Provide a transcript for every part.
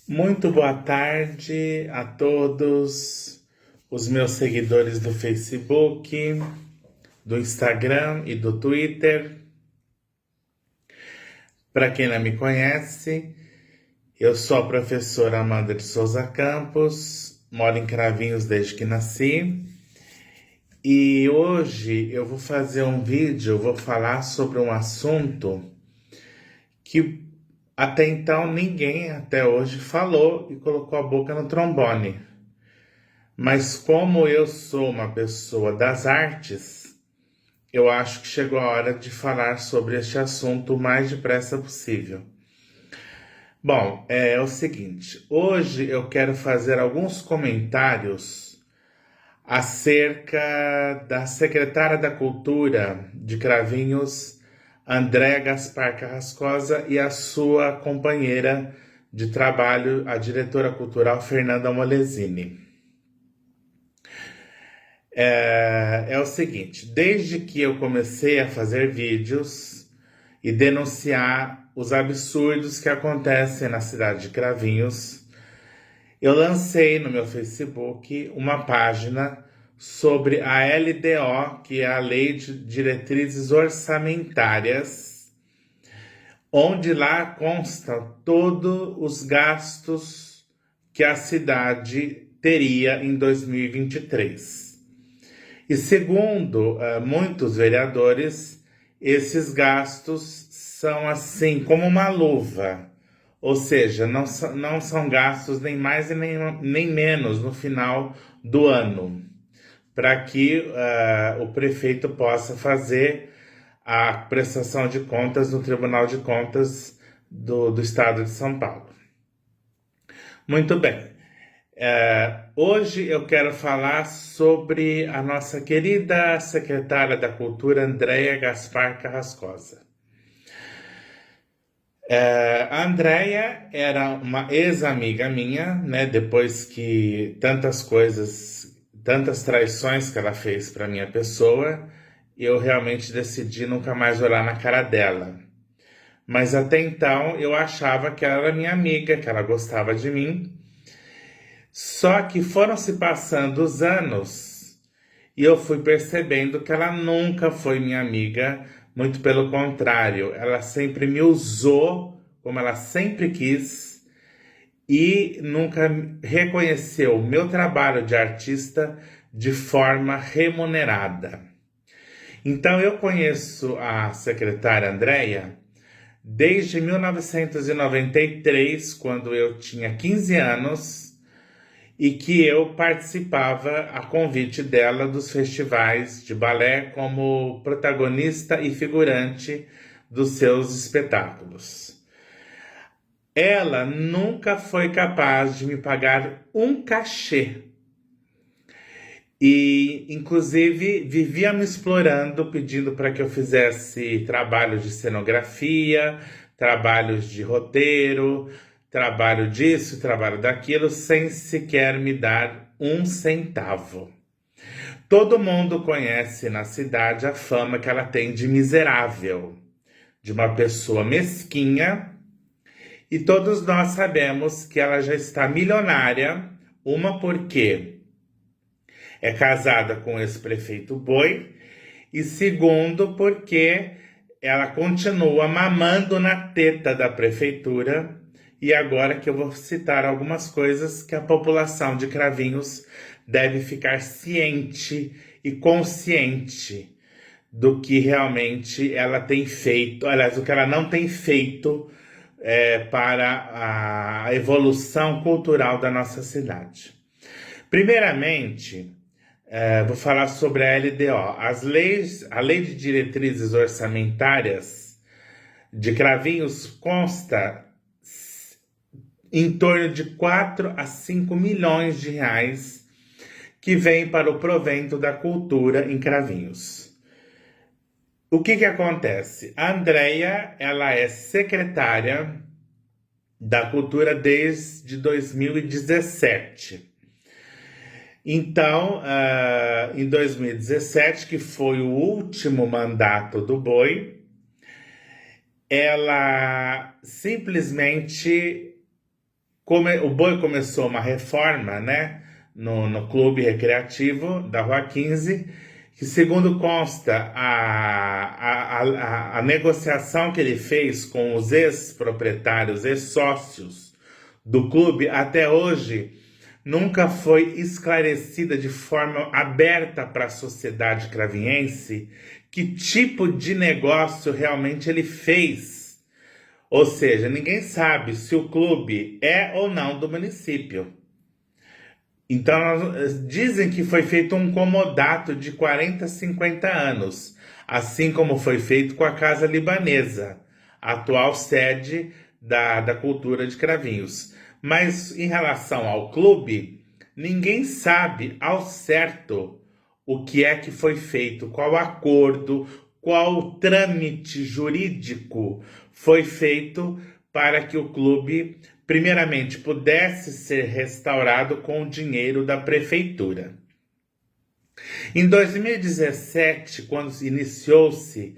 Muito boa tarde a todos os meus seguidores do Facebook, do Instagram e do Twitter. Para quem não me conhece, eu sou a professora Amanda de Souza Campos, moro em Cravinhos desde que nasci. E hoje eu vou fazer um vídeo, vou falar sobre um assunto que até então ninguém até hoje falou e colocou a boca no trombone. Mas como eu sou uma pessoa das artes, eu acho que chegou a hora de falar sobre este assunto o mais depressa possível. Bom, é o seguinte, hoje eu quero fazer alguns comentários acerca da secretária da Cultura de Cravinhos, Andréa Gaspar Carrascosa, e a sua companheira de trabalho, a diretora cultural Fernanda Molesini. É o seguinte, desde que eu comecei a fazer vídeos e denunciar os absurdos que acontecem na cidade de Cravinhos, eu lancei no meu Facebook uma página sobre a LDO, que é a Lei de Diretrizes Orçamentárias, onde lá constam todos os gastos que a cidade teria em 2023. E segundo muitos vereadores, esses gastos são assim como uma luva, ou seja, não são gastos nem mais e nem menos no final do ano, para que o prefeito possa fazer a prestação de contas no Tribunal de Contas do Estado de São Paulo. Muito bem. Hoje eu quero falar sobre a nossa querida secretária da Cultura, Andréa Gaspar Carrascosa. A Andréa era uma ex-amiga minha, né? Depois que tantas traições que ela fez para minha pessoa, eu realmente decidi nunca mais olhar na cara dela. Mas até então eu achava que ela era minha amiga, que ela gostava de mim. Só que foram se passando os anos e eu fui percebendo que ela nunca foi minha amiga, muito pelo contrário, ela sempre me usou como ela sempre quis e nunca reconheceu o meu trabalho de artista de forma remunerada. Então eu conheço a secretária Andréa desde 1993, quando eu tinha 15 anos, e que eu participava, a convite dela, dos festivais de balé como protagonista e figurante dos seus espetáculos. Ela nunca foi capaz de me pagar um cachê e, inclusive, vivia me explorando, pedindo para que eu fizesse trabalhos de cenografia, trabalhos de roteiro, trabalho disso, trabalho daquilo, sem sequer me dar um centavo. Todo mundo conhece na cidade a fama que ela tem de miserável, de uma pessoa mesquinha, e todos nós sabemos que ela já está milionária, uma porque é casada com o ex-prefeito Boi, e segundo porque ela continua mamando na teta da prefeitura. E agora que eu vou citar algumas coisas que a população de Cravinhos deve ficar ciente e consciente do que realmente ela tem feito, aliás, o que ela não tem feito para a evolução cultural da nossa cidade. Primeiramente, vou falar sobre a LDO. A Lei de Diretrizes Orçamentárias de Cravinhos consta em torno de 4 a 5 milhões de reais que vem para o provento da cultura em Cravinhos. O que acontece? A Andréa, ela é secretária da Cultura desde 2017. Então, em 2017, que foi o último mandato do Boi, ela simplesmente O Boi começou uma reforma, né, no clube recreativo da Rua 15, que segundo consta, a negociação que ele fez com os ex-proprietários, ex-sócios do clube, até hoje, nunca foi esclarecida de forma aberta para a sociedade cravinhense que tipo de negócio realmente ele fez. Ou seja, ninguém sabe se o clube é ou não do município. Então, dizem que foi feito um comodato de 40, 50 anos, assim como foi feito com a Casa Libanesa, a atual sede da cultura de Cravinhos. Mas em relação ao clube, ninguém sabe ao certo o que é que foi feito, qual acordo, qual trâmite jurídico foi feito para que o clube, primeiramente, pudesse ser restaurado com o dinheiro da prefeitura. Em 2017, quando iniciou-se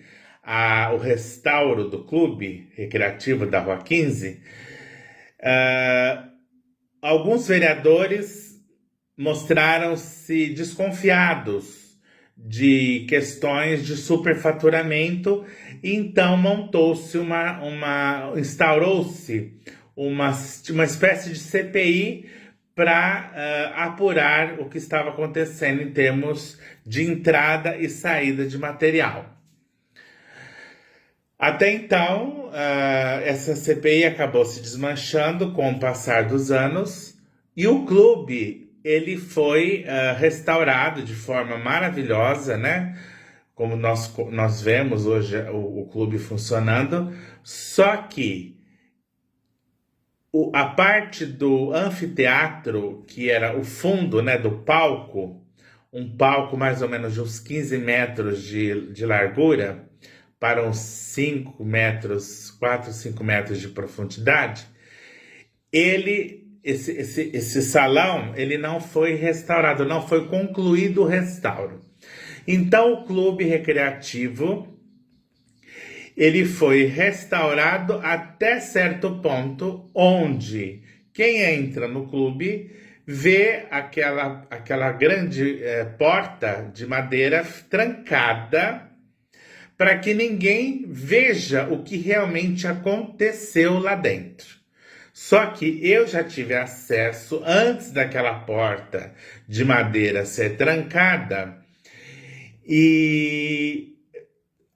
o restauro do clube recreativo da Rua 15, alguns vereadores mostraram-se desconfiados de questões de superfaturamento e então instaurou-se uma espécie de CPI para apurar o que estava acontecendo em termos de entrada e saída de material. Até então, essa CPI acabou se desmanchando com o passar dos anos e o clube ele foi restaurado de forma maravilhosa, né? Como nós vemos hoje o clube funcionando, só que a parte do anfiteatro, que era o fundo, né, do palco, um palco mais ou menos de uns 15 metros de largura, para uns 5 metros, 4, 5 metros de profundidade, esse salão, ele não foi restaurado, não foi concluído o restauro. Então, o clube recreativo, ele foi restaurado até certo ponto, onde quem entra no clube vê aquela grande porta de madeira trancada, para que ninguém veja o que realmente aconteceu lá dentro. Só que eu já tive acesso, antes daquela porta de madeira ser trancada, e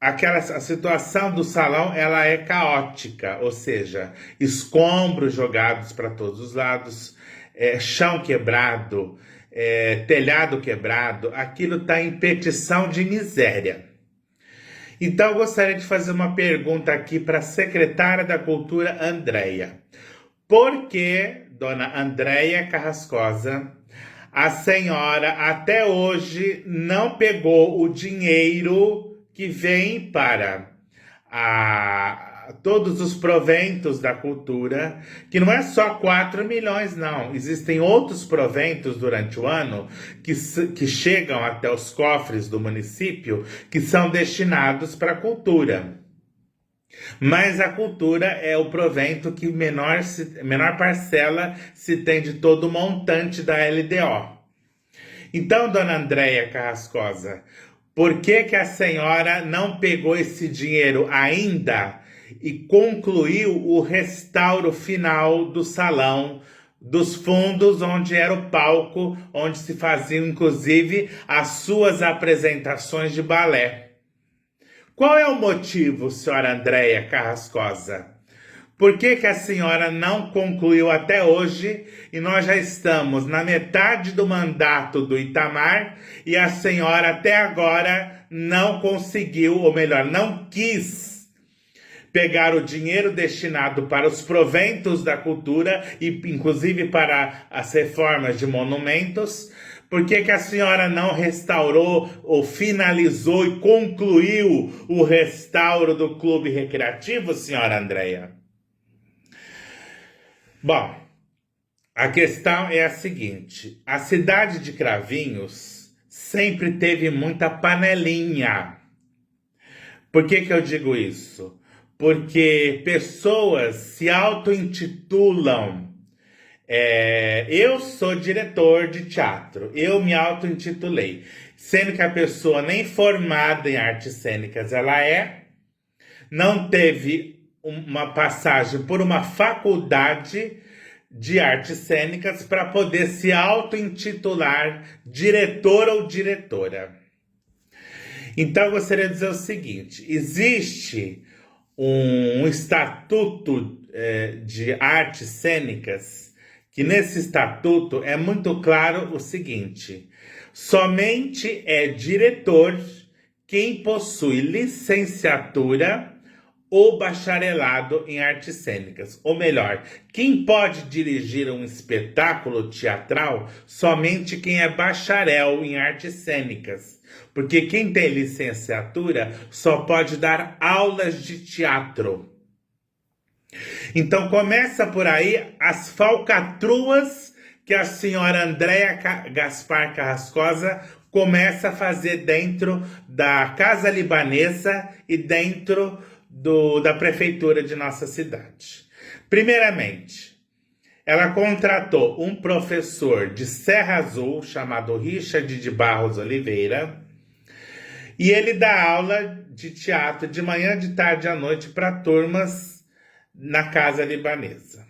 a situação do salão ela é caótica, ou seja, escombros jogados para todos os lados, chão quebrado, telhado quebrado, aquilo está em petição de miséria. Então, eu gostaria de fazer uma pergunta aqui para a secretária da Cultura, Andréia. Por que, dona Andréia Carrascosa, a senhora até hoje não pegou o dinheiro que vem para todos os proventos da cultura, que não é só 4 milhões, não. Existem outros proventos durante o ano que chegam até os cofres do município, que são destinados para a cultura. Mas a cultura é o provento que menor parcela se tem de todo o montante da LDO. Então, dona Andréia Carrascosa, por que a senhora não pegou esse dinheiro ainda e concluiu o restauro final do salão, dos fundos onde era o palco, onde se faziam inclusive as suas apresentações de balé? Qual é o motivo, senhora Andréia Carrascosa? Por que a senhora não concluiu até hoje e nós já estamos na metade do mandato do Itamar e a senhora até agora não conseguiu, ou melhor, não quis pegar o dinheiro destinado para os proventos da cultura e inclusive para as reformas de monumentos? Por que a senhora não restaurou ou finalizou e concluiu o restauro do clube recreativo, senhora Andréia? Bom, a questão é a seguinte: a cidade de Cravinhos sempre teve muita panelinha. Por que eu digo isso? Porque pessoas se auto-intitulam Eu sou diretor de teatro, eu me auto-intitulei, sendo que a pessoa nem formada em artes cênicas ela não teve uma passagem por uma faculdade de artes cênicas para poder se auto-intitular diretor ou diretora. Então, eu gostaria de dizer o seguinte: existe um estatuto de artes cênicas, que nesse estatuto é muito claro o seguinte: somente é diretor quem possui licenciatura ou bacharelado em artes cênicas. Ou melhor, quem pode dirigir um espetáculo teatral? Somente quem é bacharel em artes cênicas. Porque quem tem licenciatura só pode dar aulas de teatro. Então começa por aí as falcatruas que a senhora Andréa Gaspar Carrascosa começa a fazer dentro da Casa Libanesa e dentro da prefeitura de nossa cidade. Primeiramente, ela contratou um professor de Serra Azul chamado Richard de Barros Oliveira, e ele dá aula de teatro de manhã, de tarde e à noite para turmas na Casa Libanesa.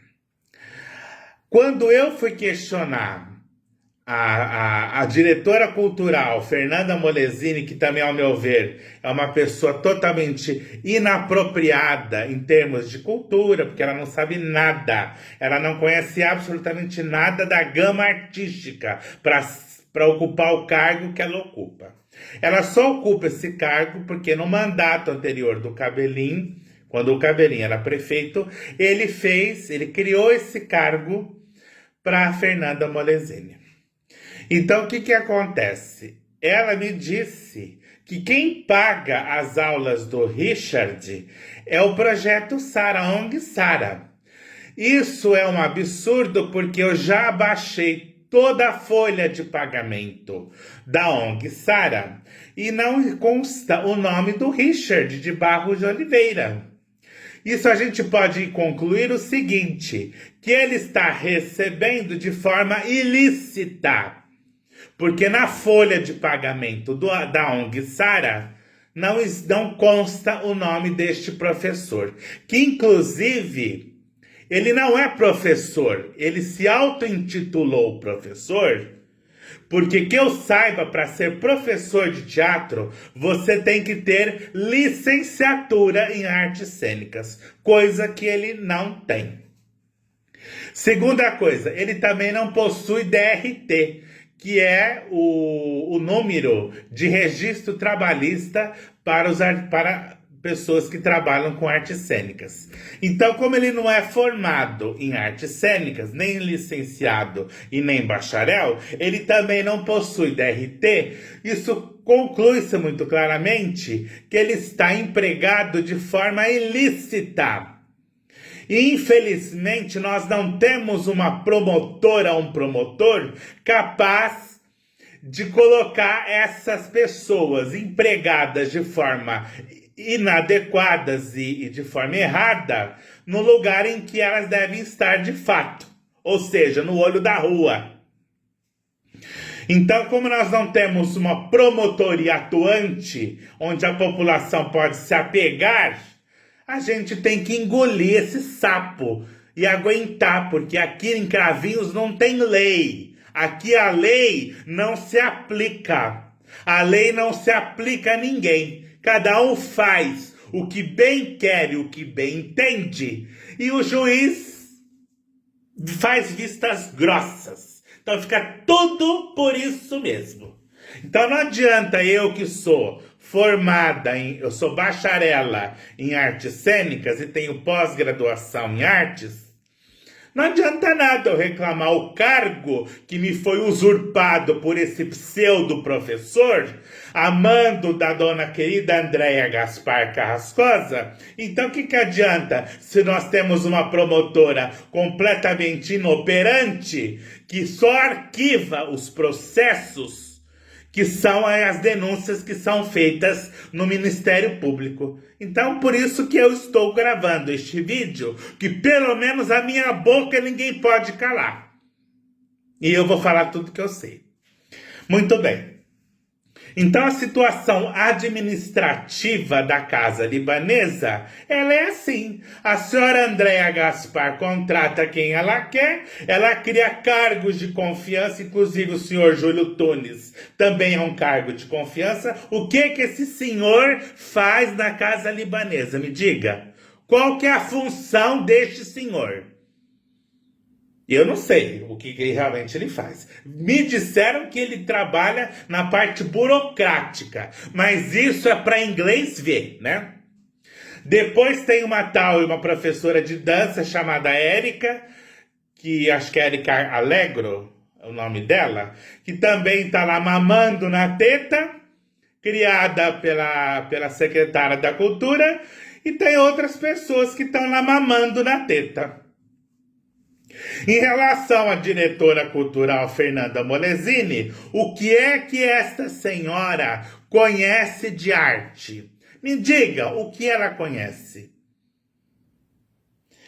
Quando eu fui questionar a diretora cultural, Fernanda Molesini, que também, ao meu ver, é uma pessoa totalmente inapropriada em termos de cultura, porque ela não sabe nada, ela não conhece absolutamente nada da gama artística para ocupar o cargo que ela ocupa. Ela só ocupa esse cargo porque no mandato anterior do Cabelinho, quando o Cabelinho era prefeito, ele criou esse cargo para a Fernanda Molesini. Então, o que acontece? Ela me disse que quem paga as aulas do Richard é o projeto Sara, a ONG Sara. Isso é um absurdo porque eu já baixei toda a folha de pagamento da ONG Sara e não consta o nome do Richard de Barros de Oliveira. Isso a gente pode concluir o seguinte, que ele está recebendo de forma ilícita. Porque na folha de pagamento da ONG Sara não consta o nome deste professor, que inclusive ele não é professor, ele se auto-intitulou professor, porque que eu saiba, para ser professor de teatro, você tem que ter licenciatura em artes cênicas, coisa que ele não tem. Segunda coisa, ele também não possui DRT, que é o número de registro trabalhista para pessoas que trabalham com artes cênicas. Então, como ele não é formado em artes cênicas, nem licenciado e nem bacharel, ele também não possui DRT. Isso conclui-se muito claramente que ele está empregado de forma ilícita. E, infelizmente, nós não temos uma promotora, um promotor capaz de colocar essas pessoas empregadas de forma inadequadas e de forma errada no lugar em que elas devem estar de fato, ou seja, no olho da rua. Então, como nós não temos uma promotoria atuante, onde a população pode se apegar, a gente tem que engolir esse sapo e aguentar, porque aqui em Cravinhos não tem lei. Aqui a lei não se aplica. A lei não se aplica a ninguém. Cada um faz o que bem quer e o que bem entende. E o juiz faz vistas grossas. Então fica tudo por isso mesmo. Então não adianta eu que sou eu sou bacharela em artes cênicas e tenho pós-graduação em artes, não adianta nada eu reclamar o cargo que me foi usurpado por esse pseudo-professor, a mando da dona querida Andréa Gaspar Carrascosa. Então o que adianta se nós temos uma promotora completamente inoperante que só arquiva os processos que são as denúncias que são feitas no Ministério Público. Então, por isso que eu estou gravando este vídeo, que pelo menos a minha boca ninguém pode calar. E eu vou falar tudo que eu sei. Muito bem. Então, a situação administrativa da Casa Libanesa, ela é assim. A senhora Andréa Gaspar contrata quem ela quer, ela cria cargos de confiança, inclusive o senhor Júlio Tunes também é um cargo de confiança. O que esse senhor faz na Casa Libanesa? Me diga. Qual que é a função deste senhor? Eu não sei o que realmente ele faz. Me disseram que ele trabalha na parte burocrática, mas isso é para inglês ver, né? Depois tem uma professora de dança chamada Érica, que acho que é Érica Alegro, é o nome dela, que também está lá mamando na teta, criada pela secretária da Cultura, e tem outras pessoas que estão lá mamando na teta. Em relação à diretora cultural Fernanda Molesini, o que é que esta senhora conhece de arte? Me diga, o que ela conhece?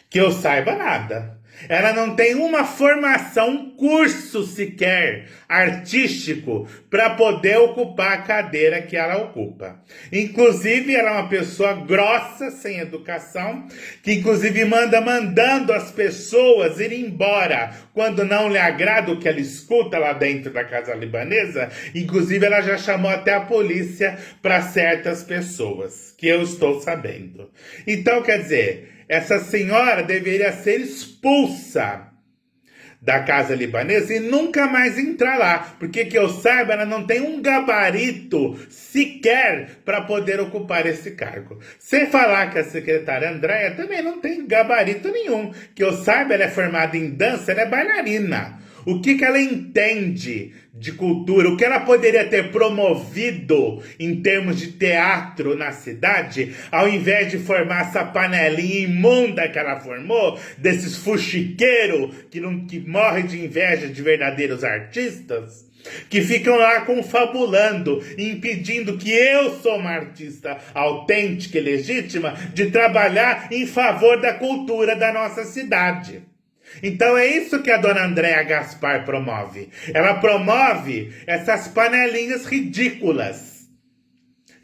Que eu saiba nada. Ela não tem uma formação, um curso sequer artístico para poder ocupar a cadeira que ela ocupa. Inclusive, ela é uma pessoa grossa, sem educação, que inclusive mandando as pessoas ir embora quando não lhe agrada o que ela escuta lá dentro da Casa Libanesa. Inclusive, ela já chamou até a polícia para certas pessoas, que eu estou sabendo. Então, quer dizer, essa senhora deveria ser expulsa da Casa Libanesa e nunca mais entrar lá. Porque que eu saiba, ela não tem um gabarito sequer para poder ocupar esse cargo. Sem falar que a secretária Andréa também não tem gabarito nenhum. Que eu saiba, ela é formada em dança, ela é bailarina. O que ela entende de cultura? O que ela poderia ter promovido em termos de teatro na cidade, ao invés de formar essa panelinha imunda que ela formou, desses fuxiqueiros que morrem de inveja de verdadeiros artistas, que ficam lá confabulando, impedindo que eu sou uma artista autêntica e legítima de trabalhar em favor da cultura da nossa cidade. Então é isso que a dona Andréa Gaspar promove. Ela promove essas panelinhas ridículas.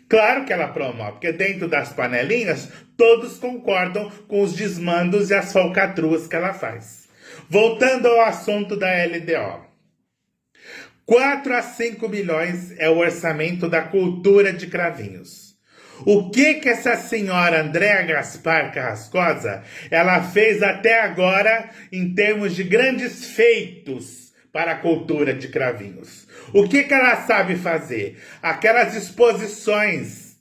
Claro que ela promove, porque dentro das panelinhas todos concordam com os desmandos e as falcatruas que ela faz. Voltando ao assunto da LDO. 4 a 5 milhões é o orçamento da cultura de Cravinhos. O que essa senhora Andréa Gaspar Carrascosa ela fez até agora em termos de grandes feitos para a cultura de Cravinhos? O que ela sabe fazer? Aquelas exposições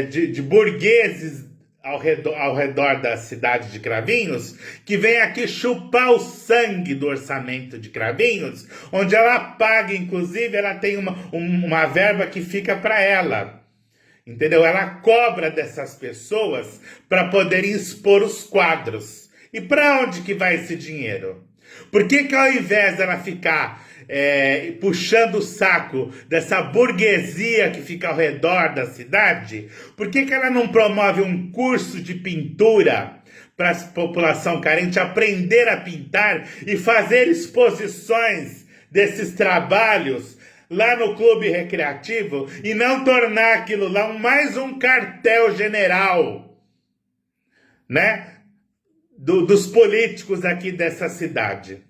de burgueses ao redor da cidade de Cravinhos, que vem aqui chupar o sangue do orçamento de Cravinhos, onde ela paga, inclusive, ela tem uma verba que fica para ela. Entendeu? Ela cobra dessas pessoas para poderem expor os quadros. E para onde que vai esse dinheiro? Por que ao invés dela ficar puxando o saco dessa burguesia que fica ao redor da cidade, por que ela não promove um curso de pintura para a população carente aprender a pintar e fazer exposições desses trabalhos lá no clube recreativo e não tornar aquilo lá mais um quartel general, né? Dos políticos aqui dessa cidade.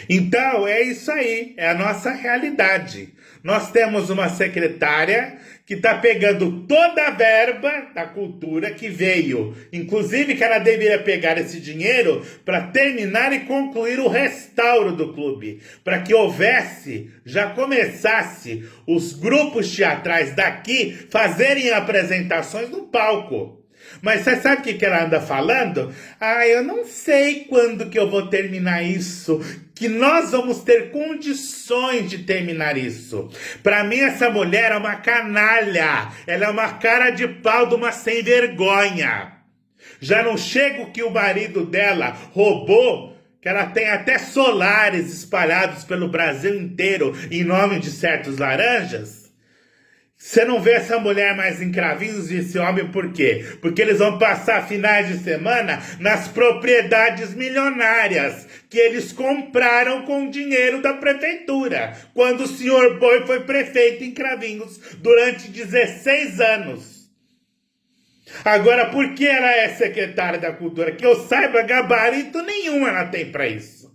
Então, é isso aí, é a nossa realidade. Nós temos uma secretária que está pegando toda a verba da cultura que veio. Inclusive que ela deveria pegar esse dinheiro para terminar e concluir o restauro do clube. Para que já começasse os grupos teatrais daqui fazerem apresentações no palco. Mas você sabe o que ela anda falando? Eu não sei quando que eu vou terminar isso, que nós vamos ter condições de terminar isso. Para mim, essa mulher é uma canalha, ela é uma cara de pau de uma sem vergonha. Já não chega o que o marido dela roubou, que ela tem até solares espalhados pelo Brasil inteiro em nome de certos laranjas, Você não vê essa mulher mais em Cravinhos e esse homem por quê? Porque eles vão passar finais de semana nas propriedades milionárias que eles compraram com o dinheiro da prefeitura, quando o senhor Boi foi prefeito em Cravinhos durante 16 anos. Agora, por que ela é secretária da Cultura? Que eu saiba, gabarito nenhum ela tem para isso.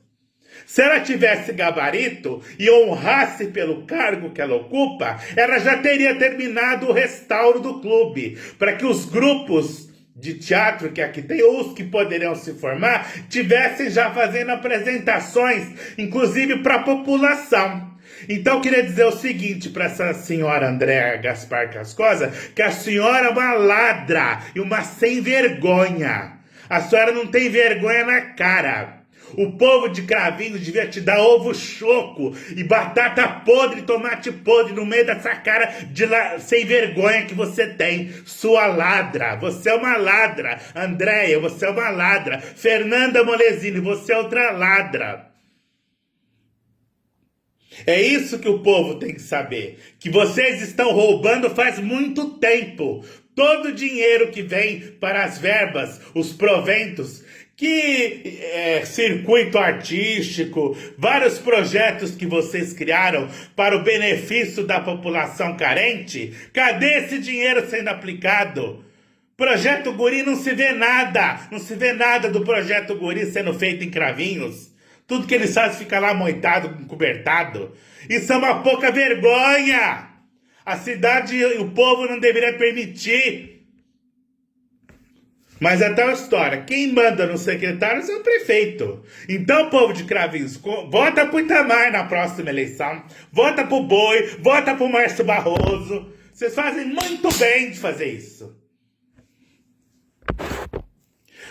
Se ela tivesse gabarito e honrasse pelo cargo que ela ocupa, ela já teria terminado o restauro do clube, para que os grupos de teatro que aqui tem, ou os que poderiam se formar, tivessem já fazendo apresentações, inclusive para a população. Então, eu queria dizer o seguinte para essa senhora Andréa Gaspar Cascosa, que a senhora é uma ladra e uma sem vergonha. A senhora não tem vergonha na cara. O povo de Cravinhos devia te dar ovo choco e batata podre e tomate podre no meio dessa cara de sem vergonha que você tem. Sua ladra. Você é uma ladra. Andréia, você é uma ladra. Fernanda Molesini, você é outra ladra. É isso que o povo tem que saber. Que vocês estão roubando faz muito tempo. Todo o dinheiro que vem para as verbas, os proventos, circuito artístico, vários projetos que vocês criaram para o benefício da população carente, cadê esse dinheiro sendo aplicado? Projeto Guri não se vê nada do Projeto Guri sendo feito em Cravinhos. Tudo que eles fazem fica lá moitado, cobertado. Isso é uma pouca vergonha. A cidade e o povo não deveriam permitir. Mas é tal história. Quem manda nos secretários é o prefeito. Então, povo de Cravinhos, vota pro Itamar na próxima eleição. Vota pro Boi, vota pro Márcio Barroso. Vocês fazem muito bem de fazer isso.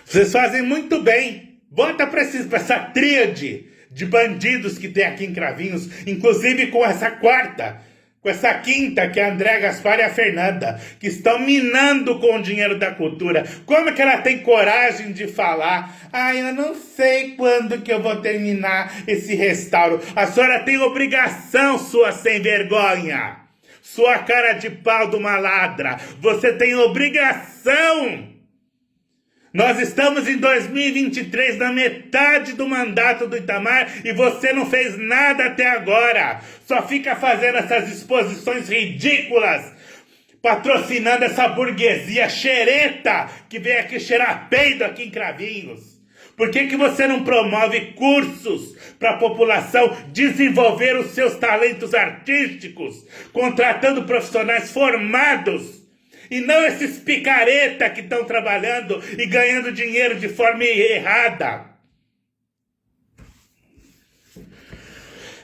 Vocês fazem muito bem. Vota pra essa tríade de bandidos que tem aqui em Cravinhos, inclusive com essa quarta, com essa quinta, que é a Andréa Gaspar e a Fernanda, que estão minando com o dinheiro da cultura. Como é que ela tem coragem de falar? Eu não sei quando que eu vou terminar esse restauro. A senhora tem obrigação, sua sem vergonha. Sua cara de pau de uma ladra. Você tem obrigação. Nós estamos em 2023, na metade do mandato do Itamar, e você não fez nada até agora. Só fica fazendo essas exposições ridículas, patrocinando essa burguesia xereta que vem aqui cheirar peido aqui em Cravinhos. Por que você não promove cursos para a população desenvolver os seus talentos artísticos, contratando profissionais formados? E não esses picareta que estão trabalhando e ganhando dinheiro de forma errada.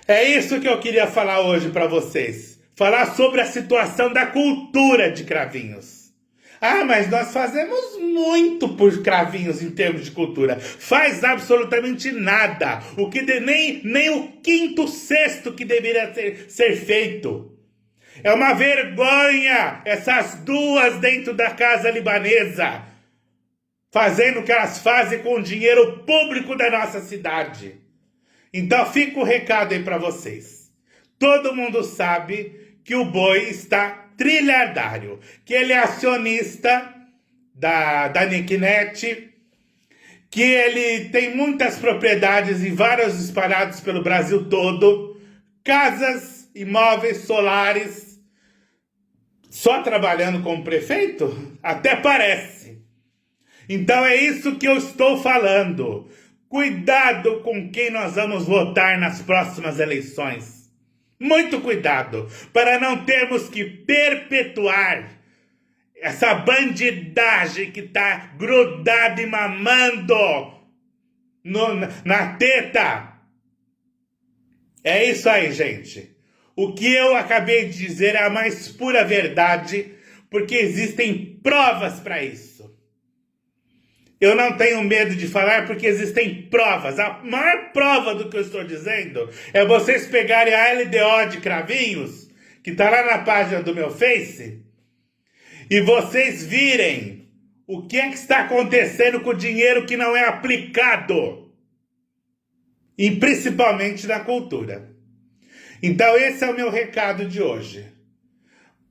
É isso que eu queria falar hoje para vocês. Falar sobre a situação da cultura de Cravinhos. Mas nós fazemos muito por Cravinhos em termos de cultura. Faz absolutamente nada. O que nem o quinto, sexto que deveria ser feito. É uma vergonha essas duas dentro da casa libanesa, fazendo o que elas fazem com o dinheiro público da nossa cidade. Então fica o recado aí para vocês. Todo mundo sabe que o Boi está trilhardário, que ele é acionista da Nicknet, que ele tem muitas propriedades em vários espalhados pelo Brasil todo, casas, imóveis, solares. Só trabalhando como prefeito? Até parece. Então é isso que eu estou falando. Cuidado com quem nós vamos votar nas próximas eleições. Muito cuidado, para não termos que perpetuar essa bandidagem que está grudada e mamando na teta. É isso aí, gente. O que eu acabei de dizer é a mais pura verdade, porque existem provas para isso. Eu não tenho medo de falar porque existem provas. A maior prova do que eu estou dizendo é vocês pegarem a LDO de Cravinhos, que está lá na página do meu Face, e vocês virem o que é que está acontecendo com o dinheiro que não é aplicado, e principalmente na cultura. Então esse é o meu recado de hoje.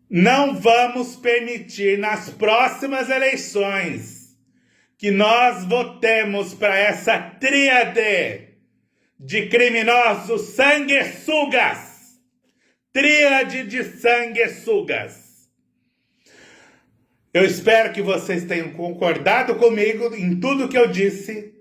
Não vamos permitir nas próximas eleições que nós votemos para essa tríade de criminosos sanguessugas. Tríade de sanguessugas. Eu espero que vocês tenham concordado comigo em tudo que eu disse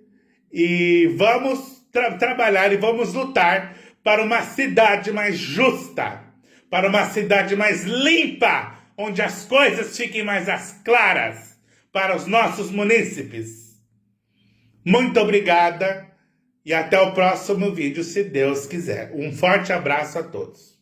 e vamos trabalhar e vamos lutar para uma cidade mais justa, para uma cidade mais limpa, onde as coisas fiquem mais claras para os nossos munícipes. Muito obrigada e até o próximo vídeo, se Deus quiser. Um forte abraço a todos.